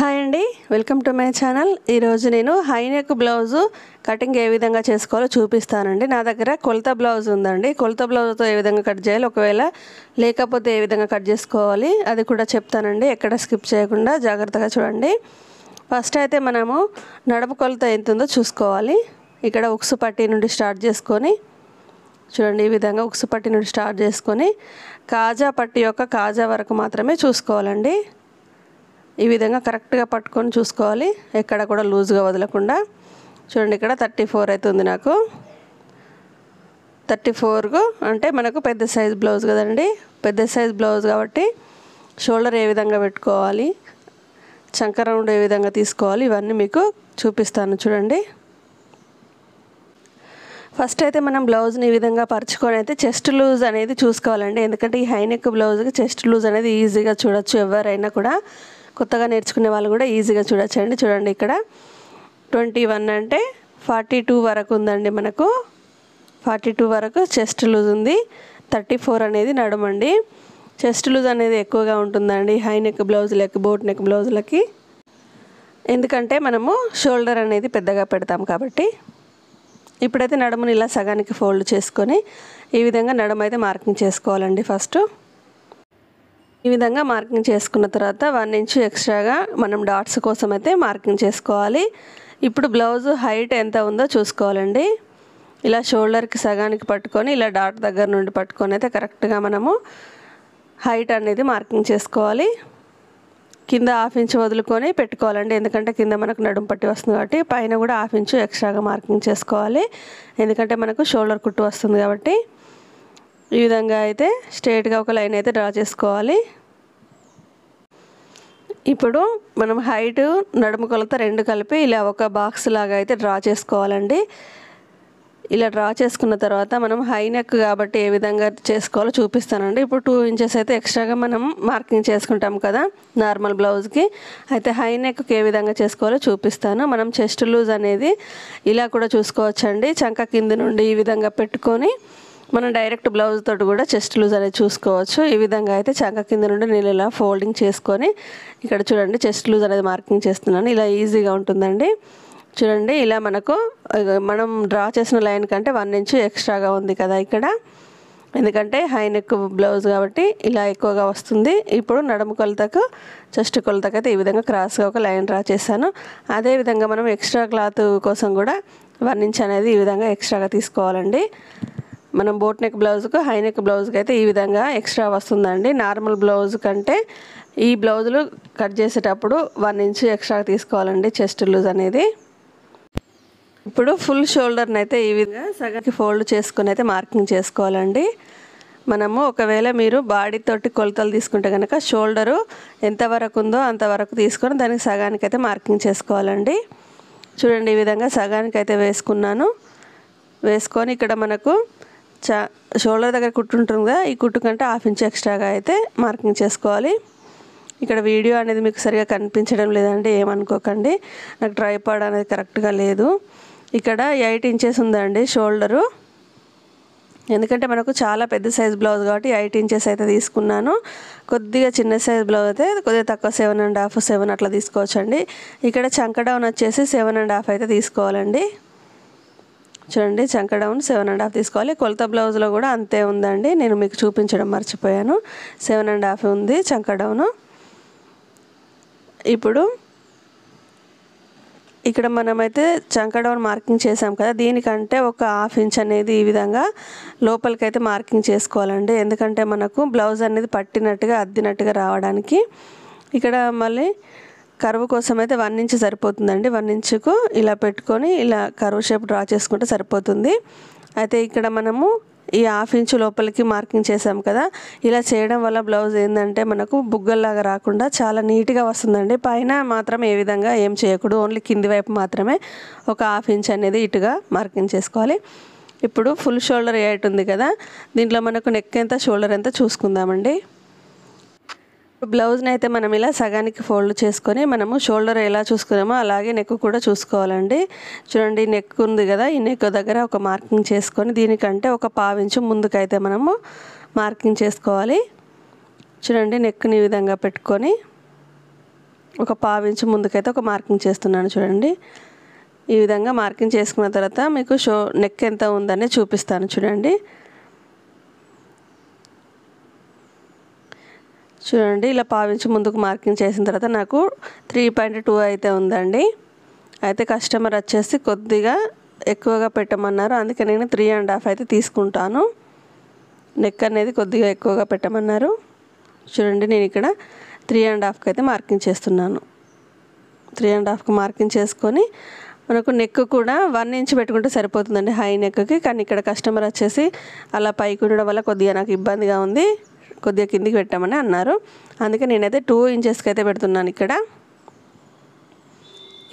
Hi అండి, welcome to my channel. ఈరోజు నేను హై నెక్ బ్లౌజు కటింగ్ ఏ విధంగా చేసుకోవాలో చూపిస్తానండి. నా దగ్గర కొలత బ్లౌజ్ ఉందండి. కొలత బ్లౌజ్తో ఏ విధంగా కట్ చేయాలి, ఒకవేళ లేకపోతే ఏ విధంగా కట్ చేసుకోవాలి అది కూడా చెప్తానండి. ఎక్కడ స్కిప్ చేయకుండా జాగ్రత్తగా చూడండి. ఫస్ట్ అయితే మనము నడుము కొలత ఎంత ఉందో చూసుకోవాలి. ఇక్కడ ఉక్సు పట్టీ నుండి స్టార్ట్ చేసుకొని చూడండి, ఈ విధంగా ఉక్సు పట్టీ నుండి స్టార్ట్ చేసుకొని కాజా పట్టీ యొక్క కాజా వరకు మాత్రమే చూసుకోవాలండి. ఈ విధంగా కరెక్ట్గా పట్టుకొని చూసుకోవాలి, ఎక్కడ కూడా లూజ్గా వదలకుండా. చూడండి, ఇక్కడ 34 అవుతుంది నాకు. 34 అంటే మనకు పెద్ద సైజ్ బ్లౌజ్ కదండి. పెద్ద సైజ్ బ్లౌజ్ కాబట్టి షోల్డర్ ఏ విధంగా పెట్టుకోవాలి, చంక రౌండ్ ఏ విధంగా తీసుకోవాలి, ఇవన్నీ మీకు చూపిస్తాను చూడండి. ఫస్ట్ అయితే మనం బ్లౌజ్ని ఈ విధంగా పరుచుకొని అయితే చెస్ట్ లూజ్ అనేది చూసుకోవాలండి. ఎందుకంటే ఈ హై నెక్ బ్లౌజ్కి చెస్ట్ లూజ్ అనేది ఈజీగా చూడొచ్చు. ఎవరైనా కూడా కొత్తగా నేర్చుకునే వాళ్ళు కూడా ఈజీగా చూడొచ్చండి. చూడండి, ఇక్కడ 21 అంటే 42 వరకు ఉందండి. మనకు 42 వరకు చెస్ట్ లూజ్ ఉంది. 34 అనేది నడుమండి. చెస్ట్ లూజ్ అనేది ఎక్కువగా ఉంటుందండి హై నెక్ బ్లౌజులకి, బోట్ నెక్ బ్లౌజులకి. ఎందుకంటే మనము షోల్డర్ అనేది పెద్దగా పెడతాం కాబట్టి. ఇప్పుడైతే నడుముని ఇలా సగానికి ఫోల్డ్ చేసుకొని ఈ విధంగా నడుము అయితే మార్కింగ్ చేసుకోవాలండి. ఫస్ట్ ఈ విధంగా మార్కింగ్ చేసుకున్న తర్వాత 1 ఇంచ్ ఎక్స్ట్రాగా మనం డాట్స్ కోసం అయితే మార్కింగ్ చేసుకోవాలి. ఇప్పుడు బ్లౌజ్ హైట్ ఎంత ఉందో చూసుకోవాలండి. ఇలా షోల్డర్కి సగానికి పట్టుకొని ఇలా డాట్ దగ్గర నుండి పట్టుకొని అయితే కరెక్ట్గా మనము హైట్ అనేది మార్కింగ్ చేసుకోవాలి. కింద 1/2 ఇంచ్ వదులుకొని పెట్టుకోవాలండి. ఎందుకంటే కింద మనకు నడుము పట్టి వస్తుంది కాబట్టి పైన కూడా 1/2 ఇంచ్ ఎక్స్ట్రాగా మార్కింగ్ చేసుకోవాలి. ఎందుకంటే మనకు షోల్డర్ కుట్టు వస్తుంది కాబట్టి. ఈ విధంగా అయితే స్ట్రైట్గా ఒక లైన్ అయితే డ్రా చేసుకోవాలి. ఇప్పుడు మనం హైట్ నడుము కొలత 2 కలిపి ఇలా ఒక బాక్స్ లాగా అయితే డ్రా చేసుకోవాలండి. ఇలా డ్రా చేసుకున్న తర్వాత మనం హై నెక్ కాబట్టి ఏ విధంగా చేసుకోవాలో చూపిస్తానండి. ఇప్పుడు 2 ఇంచెస్ అయితే ఎక్స్ట్రాగా మనం మార్కింగ్ చేసుకుంటాం కదా నార్మల్ బ్లౌజ్కి. అయితే హై నెక్కి ఏ విధంగా చేసుకోవాలో చూపిస్తాను. మనం చెస్ట్ లూజ్ అనేది ఇలా కూడా చూసుకోవచ్చండి. చంక కింద నుండి ఈ విధంగా పెట్టుకొని మనం డైరెక్ట్ బ్లౌజ్ తోటి కూడా చెస్ట్ లూజ్ అనేది చూసుకోవచ్చు. ఈ విధంగా అయితే చంక కింద నుండి నేను ఇలా ఫోల్డింగ్ చేసుకొని ఇక్కడ చూడండి చెస్ట్ లూజ్ అనేది మార్కింగ్ చేస్తున్నాను. ఇలా ఈజీగా ఉంటుందండి. చూడండి, ఇలా మనం డ్రా చేసిన లైన్ కంటే 1 ఇంచ్ ఎక్స్ట్రాగా ఉంది కదా ఇక్కడ. ఎందుకంటే హై నెక్ బ్లౌజ్ కాబట్టి ఇలా ఎక్కువగా వస్తుంది. ఇప్పుడు నడుము కొలతకు చెస్ట్ కొలతకు అయితే ఈ విధంగా క్రాస్గా ఒక లైన్ డ్రా చేశాను. అదేవిధంగా మనం ఎక్స్ట్రా క్లాత్ కోసం కూడా 1 ఇంచ్ అనేది ఈ విధంగా ఎక్స్ట్రాగా తీసుకోవాలండి. మనం బోట్ నెక్ బ్లౌజ్కు హై నెక్ బ్లౌజ్కి అయితే ఈ విధంగా ఎక్స్ట్రా వస్తుందండి. నార్మల్ బ్లౌజ్ కంటే ఈ బ్లౌజులు కట్ చేసేటప్పుడు 1 ఇంచ్ ఎక్స్ట్రా తీసుకోవాలండి చెస్ట్ లూజ్ అనేది. ఇప్పుడు ఫుల్ షోల్డర్ని అయితే ఈ విధంగా సగానికి ఫోల్డ్ చేసుకొని అయితే మార్కింగ్ చేసుకోవాలండి. మనము ఒకవేళ మీరు బాడీ తోటి కొలతలు తీసుకుంటే కనుక షోల్డరు ఎంతవరకు ఉందో అంతవరకు తీసుకొని దానికి సగానికి అయితే మార్కింగ్ చేసుకోవాలండి. చూడండి, ఈ విధంగా సగానికి అయితే వేసుకున్నాను. వేసుకొని ఇక్కడ మనకు షోల్డర్ దగ్గర కుట్టు ఉంటుంది కదా, ఈ కుట్టు కంటే 1/2 ఇంచ్ ఎక్స్ట్రాగా అయితే మార్కింగ్ చేసుకోవాలి. ఇక్కడ వీడియో అనేది మీకు సరిగా కనిపించడం లేదండి, ఏమనుకోకండి. నాకు ట్రైపాడ్ అనేది కరెక్ట్గా లేదు. ఇక్కడ 8 ఇంచెస్ ఉందండి షోల్డరు. ఎందుకంటే మనకు చాలా పెద్ద సైజ్ బ్లౌజ్ కాబట్టి 8 ఇంచెస్ అయితే తీసుకున్నాను. కొద్దిగా చిన్న సైజ్ బ్లౌజ్ అయితే కొద్దిగా తక్కువ 7.5, 7 అట్లా తీసుకోవచ్చండి. ఇక్కడ చంక డౌన్ వచ్చేసి 7.5 అయితే తీసుకోవాలండి. చూడండి, చంక డౌన్ 7.5 తీసుకోవాలి. కొలత బ్లౌజ్లో కూడా అంతే ఉందండి, నేను మీకు చూపించడం మర్చిపోయాను. 7.5 ఉంది చంక డౌను. ఇప్పుడు ఇక్కడ మనమైతే చంక డౌన్ మార్కింగ్ చేసాం కదా, దీనికంటే ఒక 1/2 ఇంచ్ అనేది ఈ విధంగా లోపలికైతే మార్కింగ్ చేసుకోవాలండి. ఎందుకంటే మనకు బ్లౌజ్ అనేది పట్టినట్టుగా అద్దినట్టుగా రావడానికి. ఇక్కడ మళ్ళీ కర్వ్ కోసం అయితే 1 ఇంచ్ సరిపోతుందండి. 1 ఇంచుకు ఇలా పెట్టుకొని ఇలా కర్వ్ షేప్ డ్రా చేసుకుంటే సరిపోతుంది. అయితే ఇక్కడ మనము ఈ 1/2 ఇంచ్ లోపలికి మార్కింగ్ చేసాం కదా, ఇలా చేయడం వల్ల బ్లౌజ్ ఏంటంటే మనకు బుగ్గల్లాగా రాకుండా చాలా నీట్గా వస్తుందండి. పైన మాత్రం ఏ విధంగా ఏం చేయకూడదు, ఓన్లీ కింది వైపు మాత్రమే ఒక 1/2 ఇంచ్ అనేది ఇటుగా మార్కింగ్ చేసుకోవాలి. ఇప్పుడు ఫుల్ షోల్డర్ 8 ఉంది కదా, దీంట్లో మనకు నెక్ ఎంత షోల్డర్ ఎంత చూసుకుందామండి. బ్లౌజ్ని అయితే మనం ఇలా సగానికి ఫోల్డ్ చేసుకొని మనము షోల్డర్ ఎలా చూసుకున్నామో అలాగే నెక్ కూడా చూసుకోవాలండి. చూడండి, నెక్ ఉంది కదా, ఈ నెక్ దగ్గర ఒక మార్కింగ్ చేసుకొని దీనికంటే ఒక 1/2 ఇంచ్ ముందుకైతే మనము మార్కింగ్ చేసుకోవాలి. చూడండి, నెక్ని ఈ విధంగా పెట్టుకొని ఒక పావు ఇంచు ముందుకైతే ఒక మార్కింగ్ చేస్తున్నాను చూడండి. ఈ విధంగా మార్కింగ్ చేసుకున్న తర్వాత మీకు నెక్ ఎంత ఉందని చూపిస్తాను చూడండి. చూడండి ఇలా పావు ఇంచు ముందుకు మార్కింగ్ చేసిన తర్వాత నాకు 3.2 అయితే ఉందండి. అయితే కస్టమర్ వచ్చేసి కొద్దిగా ఎక్కువగా పెట్టమన్నారు, అందుకే నేను 3.5 అయితే తీసుకుంటాను. నెక్ అనేది కొద్దిగా ఎక్కువగా పెట్టమన్నారు. చూడండి నేను ఇక్కడ 3.5కి అయితే మార్కింగ్ చేస్తున్నాను. 3.5కి మార్కింగ్ చేసుకొని మనకు నెక్ కూడా 1 ఇంచ్ పెట్టుకుంటే సరిపోతుందండి హై నెక్కి. కానీ ఇక్కడ కస్టమర్ వచ్చేసి అలా పైకి ఉండడం వల్ల కొద్దిగా నాకు ఇబ్బందిగా ఉంది, కొద్దిగా కిందికి పెట్టామని అన్నారు. అందుకే నేనైతే 2 ఇంచెస్కి అయితే పెడుతున్నాను. ఇక్కడ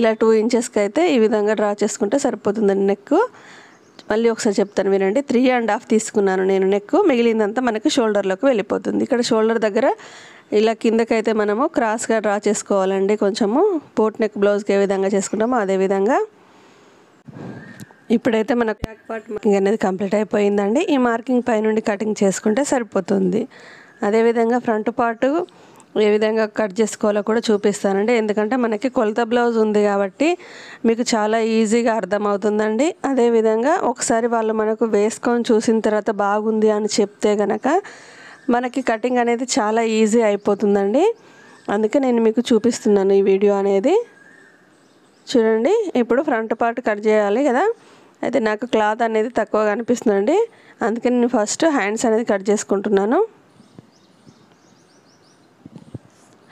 ఇలా 2 ఇంచెస్కి అయితే ఈ విధంగా డ్రా చేసుకుంటే సరిపోతుందండి నెక్. మళ్ళీ ఒకసారి చెప్తాను వినండి. 3.5 తీసుకున్నాను నేను నెక్, మిగిలిందంతా మనకి షోల్డర్లోకి వెళ్ళిపోతుంది. ఇక్కడ షోల్డర్ దగ్గర ఇలా కిందకైతే మనము క్రాస్గా డ్రా చేసుకోవాలండి. కొంచెము బోట్ నెక్ బ్లౌజ్కి ఏ విధంగా చేసుకుంటామో అదే విధంగా. ఇప్పుడైతే మనకు బ్యాక్ పార్ట్ మార్కింగ్ అనేది కంప్లీట్ అయిపోయిందండి. ఈ మార్కింగ్ పై నుండి కటింగ్ చేసుకుంటే సరిపోతుంది. అదేవిధంగా ఫ్రంట్ పార్ట్ ఏ విధంగా కట్ చేసుకోవాలో కూడా చూపిస్తానండి. ఎందుకంటే మనకి కొలత బ్లౌజ్ ఉంది కాబట్టి మీకు చాలా ఈజీగా అర్థమవుతుందండి. అదేవిధంగా ఒకసారి వాళ్ళు మనకు వేసుకొని చూసిన తర్వాత బాగుంది అని చెప్తే కనుక మనకి కటింగ్ అనేది చాలా ఈజీ అయిపోతుందండి. అందుకే నేను మీకు చూపిస్తున్నాను ఈ వీడియో అనేది. చూడండి ఇప్పుడు ఫ్రంట్ పార్ట్ కట్ చేయాలి కదా. అయితే నాకు క్లాత్ అనేది తక్కువగా అనిపిస్తుందండి, అందుకే నేను ఫస్ట్ హ్యాండ్స్ అనేది కట్ చేసుకుంటున్నాను.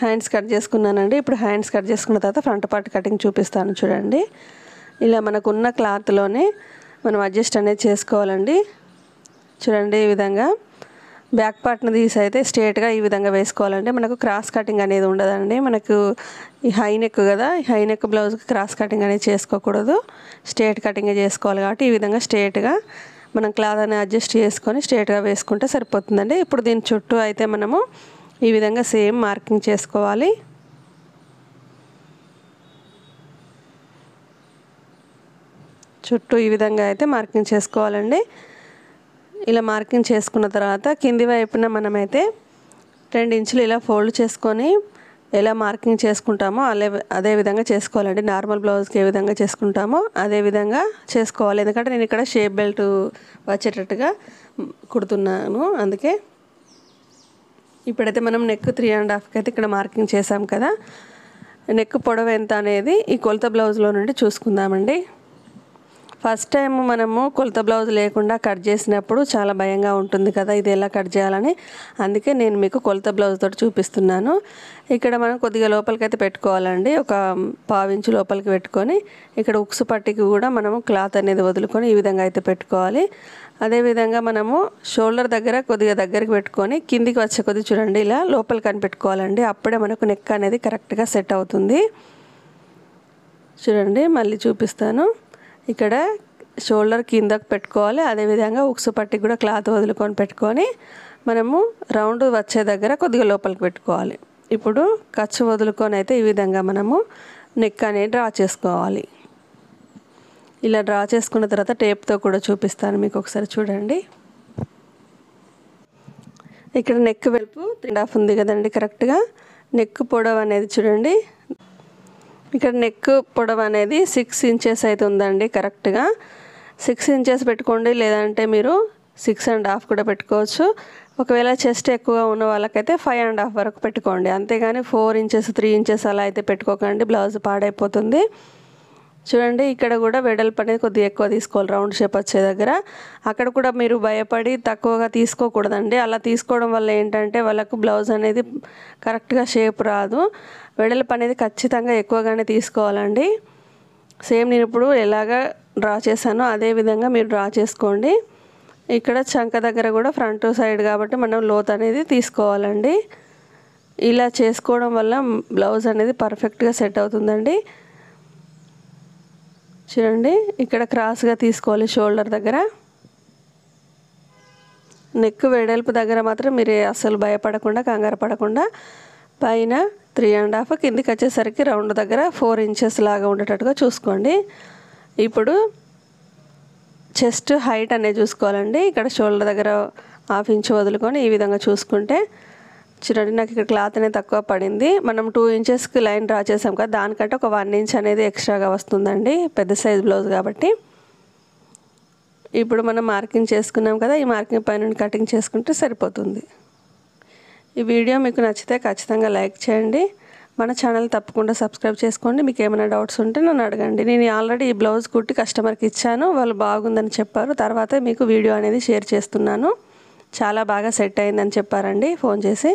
హ్యాండ్స్ కట్ చేసుకున్నానండి. ఇప్పుడు హ్యాండ్స్ కట్ చేసుకున్న తర్వాత ఫ్రంట్ పార్ట్ కటింగ్ చూపిస్తాను చూడండి. ఇలా మనకున్న క్లాత్లోనే మనం అడ్జస్ట్ అనేది చేసుకోవాలండి. చూడండి ఈ విధంగా బ్యాక్ పార్ట్ని తీసి అయితే స్ట్రేట్గా ఈ విధంగా వేసుకోవాలండి. మనకు క్రాస్ కటింగ్ అనేది ఉండదండి. మనకు ఈ హై నెక్ కదా, ఈ హై నెక్ బ్లౌజ్కి క్రాస్ కటింగ్ అనేది చేసుకోకూడదు, స్ట్రేట్ కటింగ్ చేసుకోవాలి. కాబట్టి ఈ విధంగా స్ట్రేట్గా మనం క్లాత్ అనేది అడ్జస్ట్ చేసుకొని స్ట్రేట్గా వేసుకుంటే సరిపోతుందండి. ఇప్పుడు దీని చుట్టూ అయితే మనము ఈ విధంగా సేమ్ మార్కింగ్ చేసుకోవాలి. చుట్టూ ఈ విధంగా అయితే మార్కింగ్ చేసుకోవాలండి. ఇలా మార్కింగ్ చేసుకున్న తర్వాత కింది వైపున మనమైతే 2 ఇంచులు ఇలా ఫోల్డ్ చేసుకొని ఎలా మార్కింగ్ చేసుకుంటామో అదే విధంగా చేసుకోవాలండి. నార్మల్ బ్లౌజ్కి ఏ విధంగా చేసుకుంటామో అదే విధంగా చేసుకోవాలి. ఎందుకంటే నేను ఇక్కడ షేప్ బెల్ట్ వచ్చేటట్టుగా కుడుతున్నాను, అందుకే. ఇప్పుడైతే మనం నెక్ 3.5కి అయితే ఇక్కడ మార్కింగ్ చేసాం కదా. నెక్ పొడవు ఎంత అనేది ఈ కొలత బ్లౌజ్లో నుండి చూసుకుందామండి. ఫస్ట్ టైం మనము కొలత బ్లౌజ్ లేకుండా కట్ చేసినప్పుడు చాలా భయంగా ఉంటుంది కదా, ఇది ఎలా కట్ చేయాలని. అందుకే నేను మీకు కొలత బ్లౌజ్ తోటి చూపిస్తున్నాను. ఇక్కడ మనం కొద్దిగా లోపలికి అయితే పెట్టుకోవాలండి. ఒక పావు ఇంచు లోపలికి పెట్టుకొని ఇక్కడ ఉక్సు పట్టికి కూడా మనము క్లాత్ అనేది వదులుకొని ఈ విధంగా అయితే పెట్టుకోవాలి. అదేవిధంగా మనము షోల్డర్ దగ్గర కొద్దిగా దగ్గరికి పెట్టుకొని కిందికి వచ్చే కొద్ది చూడండి ఇలా లోపలికి అని పెట్టుకోవాలండి. అప్పుడే మనకు నెక్ అనేది కరెక్ట్గా సెట్ అవుతుంది. చూడండి మళ్ళీ చూపిస్తాను. ఇక్కడ షోల్డర్ కిందకు పెట్టుకోవాలి. అదేవిధంగా ఉక్సు పట్టికి కూడా క్లాత్ వదులుకొని పెట్టుకొని మనము రౌండ్ వచ్చే దగ్గర కొద్దిగా లోపలికి పెట్టుకోవాలి. ఇప్పుడు ఖర్చు వదులుకొని అయితే ఈ విధంగా మనము నెక్ అనేది డ్రా చేసుకోవాలి. ఇలా డ్రా చేసుకున్న తర్వాత టేప్తో కూడా చూపిస్తాను మీకు, ఒకసారి చూడండి. ఇక్కడ నెక్ వెలుపు 3.5 ఉంది కదండి కరెక్ట్గా. నెక్ పొడవు అనేది చూడండి, ఇక్కడ నెక్ పొడవు అనేది 6 ఇంచెస్ అయితే ఉందండి కరెక్ట్గా. 6 ఇంచెస్ పెట్టుకోండి, లేదంటే మీరు 6.5 కూడా పెట్టుకోవచ్చు. ఒకవేళ చెస్ట్ ఎక్కువగా ఉన్న వాళ్ళకైతే 5.5 వరకు పెట్టుకోండి. అంతేగాని 4 ఇంచెస్ 3 ఇంచెస్ అలా అయితే పెట్టుకోకండి, బ్లౌజ్ పాడైపోతుంది. చూడండి ఇక్కడ కూడా వెడల్పు అనేది కొద్దిగా ఎక్కువ తీసుకోవాలి రౌండ్ షేప్ వచ్చే దగ్గర. అక్కడ కూడా మీరు భయపడి తక్కువగా తీసుకోకూడదండి. అలా తీసుకోవడం వల్ల ఏంటంటే వాళ్ళకు బ్లౌజ్ అనేది కరెక్ట్గా షేప్ రాదు. వెడల్పు అనేది ఖచ్చితంగా ఎక్కువగానే తీసుకోవాలండి. సేమ్ నేను ఇప్పుడు ఎలాగా డ్రా చేశానో అదే విధంగా మీరు డ్రా చేసుకోండి. ఇక్కడ చంక దగ్గర కూడా ఫ్రంట్ సైడ్ కాబట్టి మనం లోత్ అనేది తీసుకోవాలండి. ఇలా చేసుకోవడం వల్ల బ్లౌజ్ అనేది పర్ఫెక్ట్గా సెట్ అవుతుందండి. చూడండి ఇక్కడ క్రాస్గా తీసుకోవాలి షోల్డర్ దగ్గర. నెక్ వెడల్పు దగ్గర మాత్రం మీరు అస్సలు భయపడకుండా కంగారు పడకుండా పైన 3.5 కిందికి వచ్చేసరికి రౌండ్ దగ్గర 4 ఇంచెస్ లాగా ఉండేటట్టుగా చూసుకోండి. ఇప్పుడు చెస్ట్ హైట్ అనేది చూసుకోవాలండి. ఇక్కడ షోల్డర్ దగ్గర 1/2 ఇంచ్ వదులుకొని ఈ విధంగా చూసుకుంటే చూడండి నాకు ఇక్కడ క్లాత్ అనేది తక్కువ పడింది. మనం 2 ఇంచెస్కి లైన్ డ్రా చేసాం కదా, దానికంటే ఒక 1 ఇంచ్ అనేది ఎక్స్ట్రాగా వస్తుందండి, పెద్ద సైజ్ బ్లౌజ్ కాబట్టి. ఇప్పుడు మనం మార్కింగ్ చేసుకున్నాం కదా, ఈ మార్కింగ్ పైన కటింగ్ చేసుకుంటే సరిపోతుంది. ఈ వీడియో మీకు నచ్చితే ఖచ్చితంగా లైక్ చేయండి. మన ఛానల్ తప్పకుండా సబ్స్క్రైబ్ చేసుకోండి. మీకు ఏమైనా డౌట్స్ ఉంటే నన్ను అడగండి. నేను ఆల్రెడీ ఈ బ్లౌజ్ కుట్టి కస్టమర్కి ఇచ్చాను, వాళ్ళు బాగుందని చెప్పారు. తర్వాత మీకు వీడియో అనేది షేర్ చేస్తున్నాను. చాలా బాగా సెట్ అయిందని చెప్పారండి ఫోన్ చేసి.